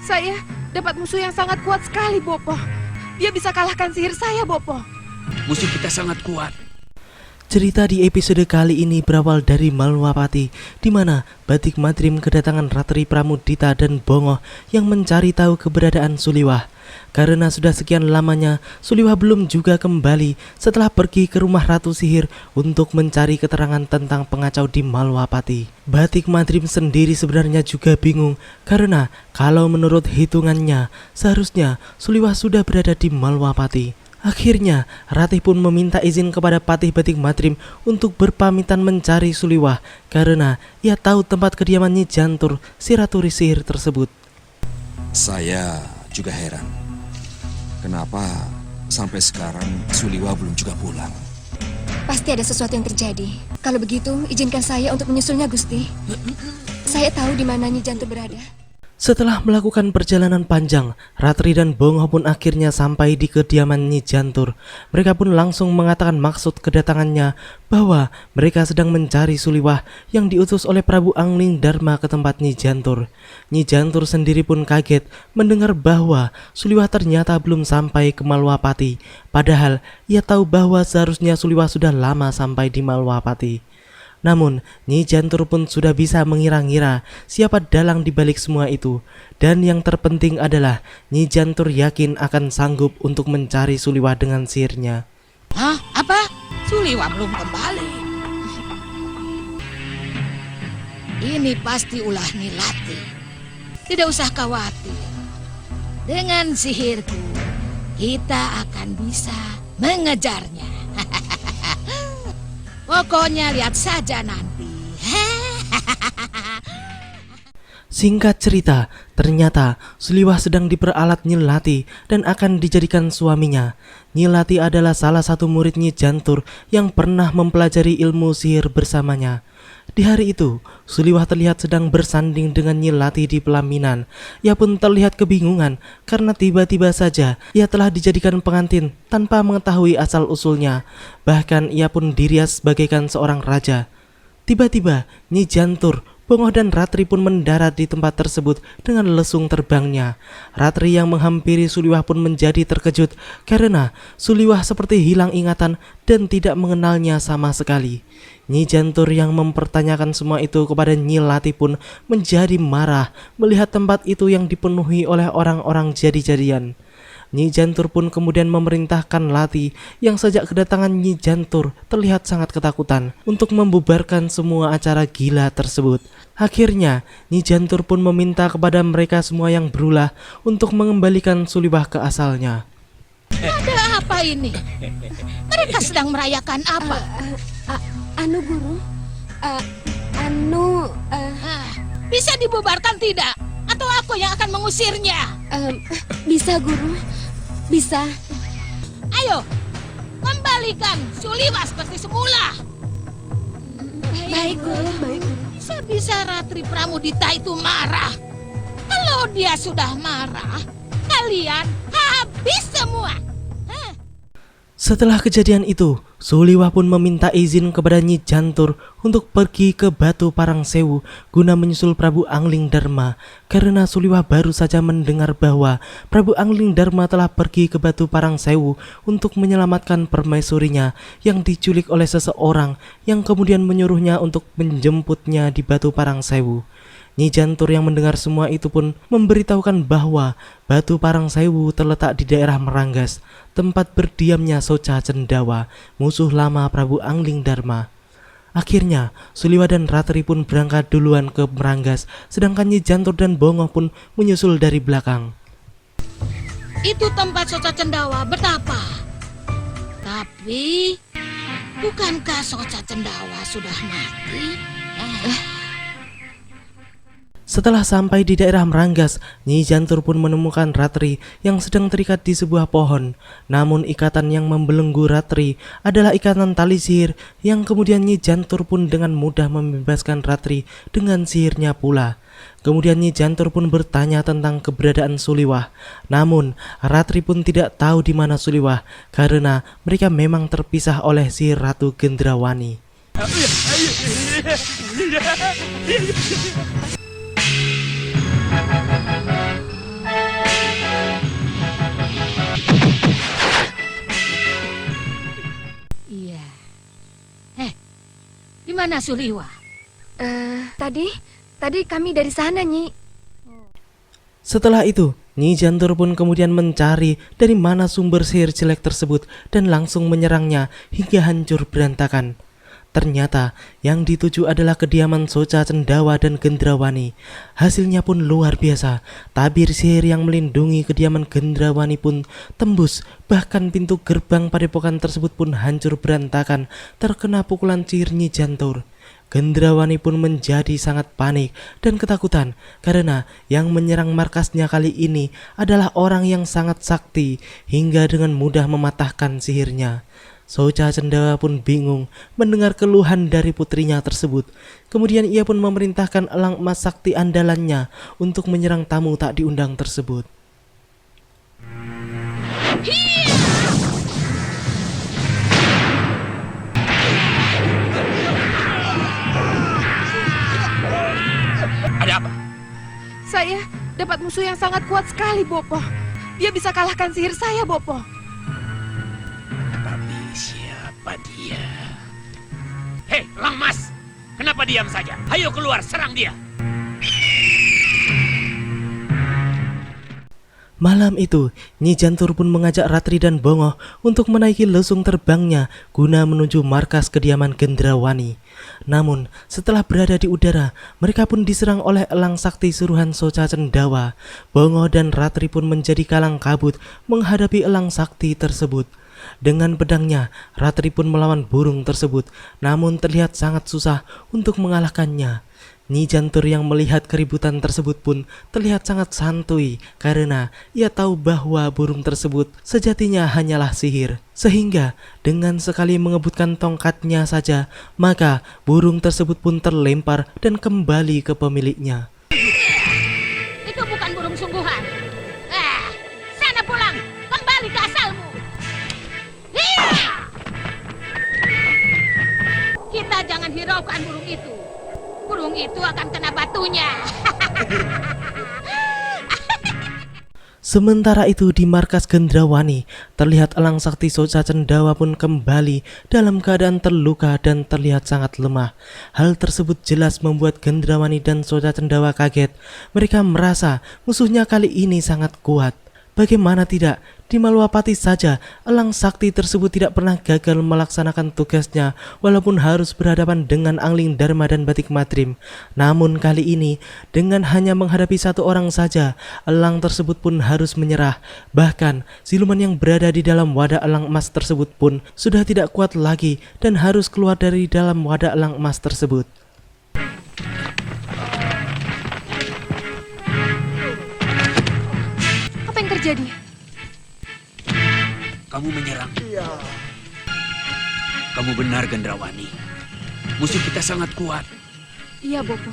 Saya dapat musuh yang sangat kuat sekali, Bopo. Dia bisa kalahkan sihir saya, Bopo. Musuh kita sangat kuat. Cerita di episode kali ini berawal dari Malwapati, di mana Batik Madrim kedatangan Ratri Pramudita dan Bongoh yang mencari tahu keberadaan Suliwah. Karena sudah sekian lamanya Suliwah belum juga kembali setelah pergi ke rumah Ratu Sihir untuk mencari keterangan tentang pengacau di Malwapati. Batik Madrim sendiri sebenarnya juga bingung karena kalau menurut hitungannya seharusnya Suliwah sudah berada di Malwapati. Akhirnya, Ratih pun meminta izin kepada Patih Batik Madrim untuk berpamitan mencari Suliwah karena ia tahu tempat kediaman Nyi Jantur, si Ratu Sihir tersebut. Saya juga heran. Kenapa sampai sekarang Suliwah belum juga pulang? Pasti ada sesuatu yang terjadi. Kalau begitu, izinkan saya untuk menyusulnya, Gusti. Saya tahu di mana Nyi Jantur berada. Setelah melakukan perjalanan panjang, Ratri dan Bongoh pun akhirnya sampai di kediaman Nyi Jantur. Mereka pun langsung mengatakan maksud kedatangannya bahwa mereka sedang mencari Suliwah yang diutus oleh Prabu Angling Dharma ke tempat Nyi Jantur. Nyi Jantur sendiri pun kaget mendengar bahwa Suliwah ternyata belum sampai ke Malwapati. Padahal ia tahu bahwa seharusnya Suliwah sudah lama sampai di Malwapati. Namun, Nyi Jantur pun sudah bisa mengira-ngira siapa dalang dibalik semua itu. Dan yang terpenting adalah Nyi Jantur yakin akan sanggup untuk mencari Suliwah dengan sihirnya. Hah? Apa? Suliwah belum kembali. Ini pasti ulah Nilati. Tidak usah khawatir. Dengan sihirku, kita akan bisa mengejarnya. Pokoknya lihat saja nanti. Singkat cerita, ternyata Suliwah sedang diperalat Nyi Lati dan akan dijadikan suaminya. Nyi Lati adalah salah satu murid Nyi Jantur yang pernah mempelajari ilmu sihir bersamanya. Di hari itu, Suliwah terlihat sedang bersanding dengan Nyi Lati di pelaminan. Ia pun terlihat kebingungan karena tiba-tiba saja ia telah dijadikan pengantin tanpa mengetahui asal-usulnya. Bahkan ia pun dirias bagaikan seorang raja. Tiba-tiba Nyi Jantur, Bongoh dan Ratri pun mendarat di tempat tersebut dengan lesung terbangnya. Ratri yang menghampiri Suliwah pun menjadi terkejut karena Suliwah seperti hilang ingatan dan tidak mengenalnya sama sekali. Nyi Jantur yang mempertanyakan semua itu kepada Nyi Lati pun menjadi marah melihat tempat itu yang dipenuhi oleh orang-orang jadi-jadian. Nyi Jantur pun kemudian memerintahkan Lati yang sejak kedatangan Nyi Jantur terlihat sangat ketakutan untuk membubarkan semua acara gila tersebut. Akhirnya Nyi Jantur pun meminta kepada mereka semua yang berulah untuk mengembalikan Suliwah ke asalnya. Ada apa ini? Mereka sedang merayakan apa? Anu, Guru. Bisa dibubarkan tidak? Atau aku yang akan mengusirnya? Bisa, Guru. Bisa. Ayo, kembalikan Suliwah seperti semula. Baik, Guru. Baik. Sebisa Ratri Pramudita itu marah. Kalau dia sudah marah, kalian habis semua. Setelah kejadian itu, Suliwah pun meminta izin kepada Nyi Jantur untuk pergi ke Batu Parangsewu guna menyusul Prabu Angling Dharma karena Suliwah baru saja mendengar bahwa Prabu Angling Dharma telah pergi ke Batu Parangsewu untuk menyelamatkan permaisurinya yang diculik oleh seseorang yang kemudian menyuruhnya untuk menjemputnya di Batu Parangsewu. Nyi Jantur yang mendengar semua itu pun memberitahukan bahwa Batu Parangsewu terletak di daerah Meranggas, tempat berdiamnya Soca Cendawa, musuh lama Prabu Angling Dharma. Akhirnya, Suliwah dan Ratri pun berangkat duluan ke Meranggas, sedangkan Nyi Jantur dan Bongoh pun menyusul dari belakang. Itu tempat Soca Cendawa betapa. Tapi, bukankah Soca Cendawa sudah mati? Setelah sampai di daerah Meranggas, Nyi Jantur pun menemukan Ratri yang sedang terikat di sebuah pohon. Namun ikatan yang membelenggu Ratri adalah ikatan tali sihir yang kemudian Nyi Jantur pun dengan mudah membebaskan Ratri dengan sihirnya pula. Kemudian Nyi Jantur pun bertanya tentang keberadaan Suliwah. Namun Ratri pun tidak tahu di mana Suliwah karena mereka memang terpisah oleh sihir Ratu Gendrawani. mana Suliwa? Tadi kami dari sana, Nyi. Setelah itu, Nyi Jantur pun kemudian mencari dari mana sumber sihir jelek tersebut dan langsung menyerangnya hingga hancur berantakan. Ternyata yang dituju adalah kediaman Soca Cendawa dan Gendrawani. Hasilnya pun luar biasa. Tabir sihir yang melindungi kediaman Gendrawani pun tembus. Bahkan pintu gerbang padepokan tersebut pun hancur berantakan terkena pukulan sihir Nyi Jantur. Gendrawani pun menjadi sangat panik dan ketakutan karena yang menyerang markasnya kali ini adalah orang yang sangat sakti hingga dengan mudah mematahkan sihirnya. Soca Cendawa pun bingung mendengar keluhan dari putrinya tersebut. Kemudian ia pun memerintahkan elang emas sakti andalannya untuk menyerang tamu tak diundang tersebut. Ada apa? Saya dapat musuh yang sangat kuat sekali, Bopo. Dia bisa kalahkan sihir saya, Bopo. Tapi siapa dia? Hei, Elang Mas! Kenapa diam saja? Ayo keluar, serang dia! Malam itu, Nyi Jantur pun mengajak Ratri dan Bongo untuk menaiki lesung terbangnya guna menuju markas kediaman Gendrawani. Namun, setelah berada di udara, mereka pun diserang oleh elang sakti suruhan Soca Cendawa. Bongo dan Ratri pun menjadi kalang kabut menghadapi elang sakti tersebut. Dengan pedangnya, Ratri pun melawan burung tersebut, namun terlihat sangat susah untuk mengalahkannya. Nyi Jantur yang melihat keributan tersebut pun terlihat sangat santuy karena ia tahu bahwa burung tersebut sejatinya hanyalah sihir. Sehingga dengan sekali mengebutkan tongkatnya saja, maka burung tersebut pun terlempar dan kembali ke pemiliknya. Itu bukan burung sungguhan. Sana pulang, kembali ke asalmu. Hiya! Kita jangan hiraukan burung itu. Burung itu akan kena batunya. Sementara itu di markas Gendrawani, terlihat elang sakti Soca Cendawa pun kembali dalam keadaan terluka dan terlihat sangat lemah. Hal tersebut jelas membuat Gendrawani dan Soca Cendawa kaget. Mereka merasa musuhnya kali ini sangat kuat. Bagaimana tidak, di Maluapati saja elang sakti tersebut tidak pernah gagal melaksanakan tugasnya walaupun harus berhadapan dengan Angling Dharma dan Batik Madrim. Namun kali ini dengan hanya menghadapi satu orang saja, elang tersebut pun harus menyerah. Bahkan siluman yang berada di dalam wadah elang emas tersebut pun sudah tidak kuat lagi dan harus keluar dari dalam wadah elang emas tersebut. Apa yang terjadi? Kamu menyerang? Iya. Kamu benar, Gendrawani. Musuh kita sangat kuat. Iya, Bopo.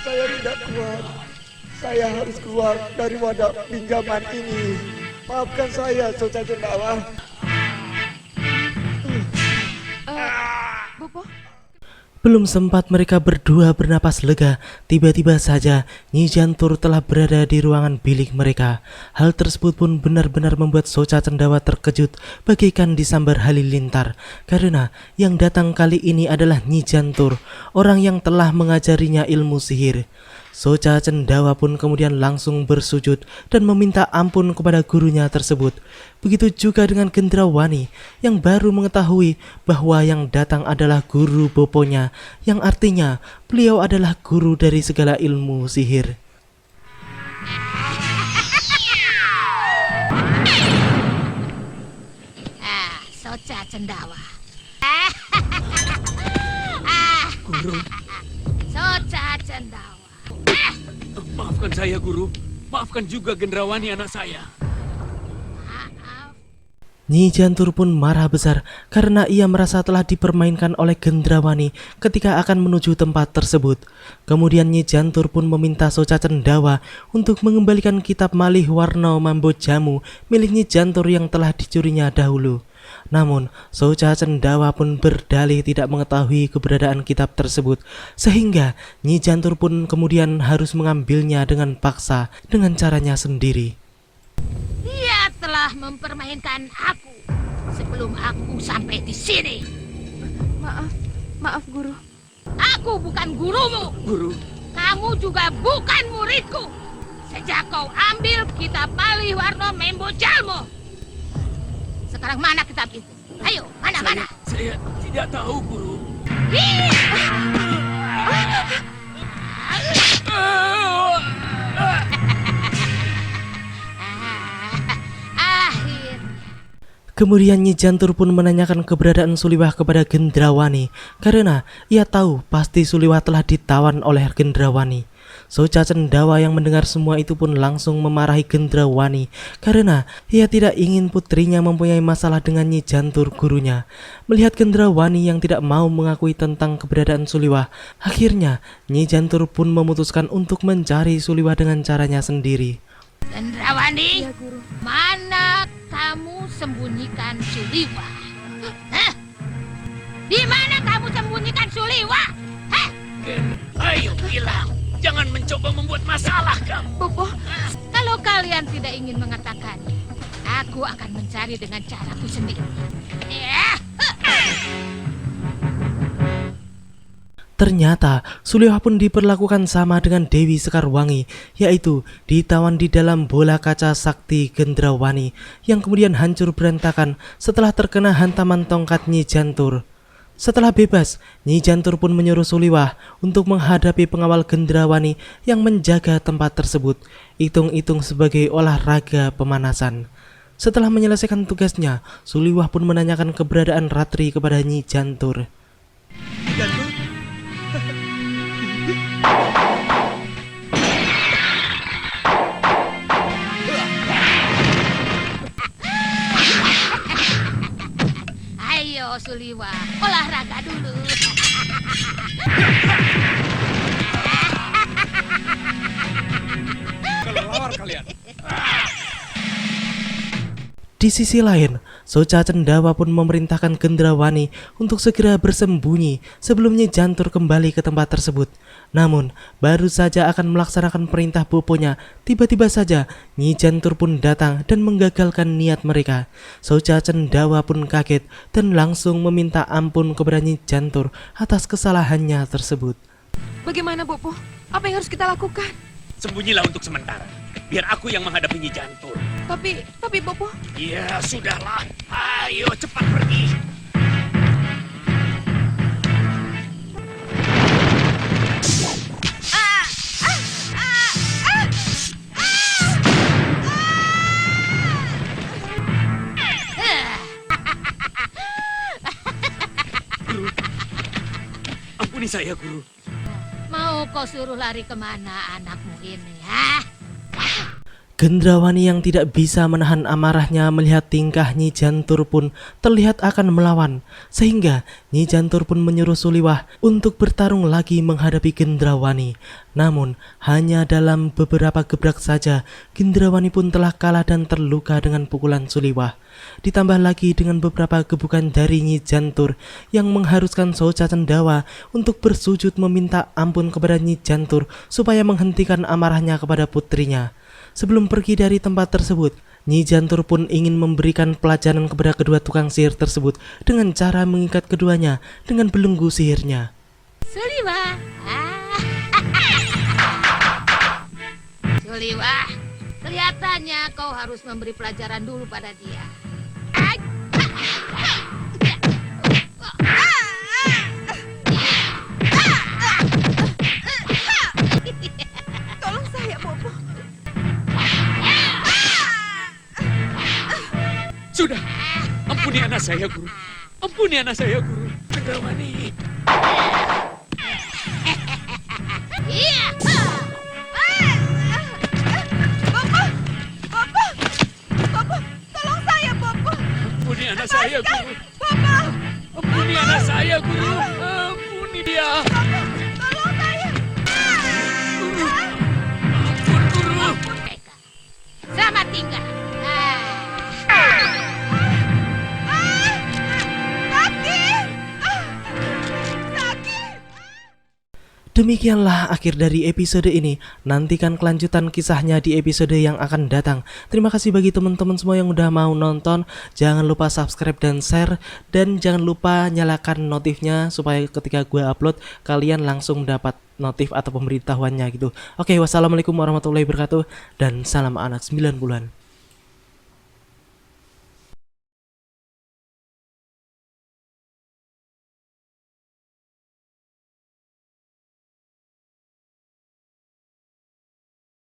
Saya tidak kuat. Saya harus keluar dari wadah pinjaman ini. Maafkan saya, Soca Cendawa. Bopo? Belum sempat mereka berdua bernapas lega, tiba-tiba saja Nyi Jantur telah berada di ruangan bilik mereka. Hal tersebut pun benar-benar membuat Soca Cendawa terkejut bagaikan disambar halilintar, karena yang datang kali ini adalah Nyi Jantur, orang yang telah mengajarinya ilmu sihir. Soca Cendawa pun kemudian langsung bersujud dan meminta ampun kepada gurunya tersebut. Begitu juga dengan Gendrawani yang baru mengetahui bahwa yang datang adalah guru boponya, yang artinya beliau adalah guru dari segala ilmu sihir. Soca Cendawa. Guru, Soca Cendawa. maafkan saya, Guru. Maafkan juga Gendrawani anak saya. Nyi Jantur pun marah besar karena ia merasa telah dipermainkan oleh Gendrawani ketika akan menuju tempat tersebut. Kemudian Nyi Jantur pun meminta Soca Cendawa untuk mengembalikan kitab Malih Warna Mambo Jamu milik Nyi Jantur yang telah dicurinya dahulu. Namun Soca Cendawa pun berdalih tidak mengetahui keberadaan kitab tersebut, sehingga Nyi Jantur pun kemudian harus mengambilnya dengan paksa dengan caranya sendiri. Dia telah mempermainkan aku sebelum aku sampai di sini. Maaf, Guru. Aku bukan gurumu. Guru, Kamu juga bukan muridku. Sejak kau ambil kitab Paliwarna Membojalmu. Sekarang mana kitab itu? Ayo, mana? saya tidak tahu, Guru. Akhir. Kemudian Nyi Jantur pun menanyakan keberadaan Suliwah kepada Gendrawani karena ia tahu pasti Suliwah telah ditawan oleh Gendrawani. Soca Cendawa yang mendengar semua itu pun langsung memarahi Gendrawani karena ia tidak ingin putrinya mempunyai masalah dengan Nyi Jantur gurunya. Melihat Gendrawani yang tidak mau mengakui tentang keberadaan Suliwah, akhirnya Nyi Jantur pun memutuskan untuk mencari Suliwah dengan caranya sendiri. Gendrawani, Ya, Guru. mana kamu sembunyikan Suliwah? Hah? Di mana kamu sembunyikan Suliwah? Hah? Ayo bilang, jangan mencoba membuat masalah kamu. Bopo, Kalau kalian tidak ingin mengatakannya, aku akan mencari dengan caraku sendiri. Ya. Ternyata Suliwah pun diperlakukan sama dengan Dewi Sekarwangi, yaitu ditawan di dalam bola kaca sakti Gendrawani yang kemudian hancur berantakan setelah terkena hantaman tongkat Nyi Jantur. Setelah bebas, Nyi Jantur pun menyuruh Suliwah untuk menghadapi pengawal Gendrawani yang menjaga tempat tersebut, hitung-hitung sebagai olahraga pemanasan. Setelah menyelesaikan tugasnya, Suliwah pun menanyakan keberadaan Ratri kepada Nyi Jantur. Jantur? Ayo Suliwah, olahraga dulu. Kelelawar kalian. Di sisi lain, Soca Cendawa pun memerintahkan Gendrawani untuk segera bersembunyi sebelum Nyi Jantur kembali ke tempat tersebut. Namun, baru saja akan melaksanakan perintah boponya, tiba-tiba saja Nyi Jantur pun datang dan menggagalkan niat mereka. Soca Cendawa pun kaget dan langsung meminta ampun kepada Nyi Jantur atas kesalahannya tersebut. bagaimana Bopo? Apa yang harus kita lakukan? Sembunyilah untuk sementara. Biar aku yang menghadapi Nyi Jantur. Tapi Bopo, Ya, sudahlah. Ayo, cepat pergi. Guru, ampuni saya, Guru. Mau kau suruh lari kemana anakmu ini, ha? Gendrawani yang tidak bisa menahan amarahnya melihat tingkah Nyi Jantur pun terlihat akan melawan, sehingga Nyi Jantur pun menyuruh Suliwah untuk bertarung lagi menghadapi Gendrawani. Namun hanya dalam beberapa gebrak saja Gendrawani pun telah kalah dan terluka dengan pukulan Suliwah. Ditambah lagi dengan beberapa gebukan dari Nyi Jantur yang mengharuskan Soca Cendawa untuk bersujud meminta ampun kepada Nyi Jantur supaya menghentikan amarahnya kepada putrinya. Sebelum pergi dari tempat tersebut, Nyi Jantur pun ingin memberikan pelajaran kepada kedua tukang sihir tersebut dengan cara mengikat keduanya dengan belenggu sihirnya. Suliwah. Suliwah, kelihatannya kau harus memberi pelajaran dulu pada dia. tolong saya Bopo. Sudah. Ampuni anak saya, Guru. Ampuni anak saya, Guru. Gendrawani. Iya. Bopo, tolong saya Bopo. Ampuni anak saya, Guru. Ampuni anak saya, Guru. Ampuni dia. Tolong saya. Guru. Ampun, Guru. Mereka. Selamat tinggal. Demikianlah akhir dari episode ini. Nantikan kelanjutan kisahnya di episode yang akan datang. Terima kasih bagi teman-teman semua yang udah mau nonton. Jangan lupa subscribe dan share. Dan jangan lupa nyalakan notifnya supaya ketika gue upload kalian langsung dapat notif atau pemberitahuannya gitu. Oke, wassalamualaikum warahmatullahi wabarakatuh. Dan salam anak 90-an.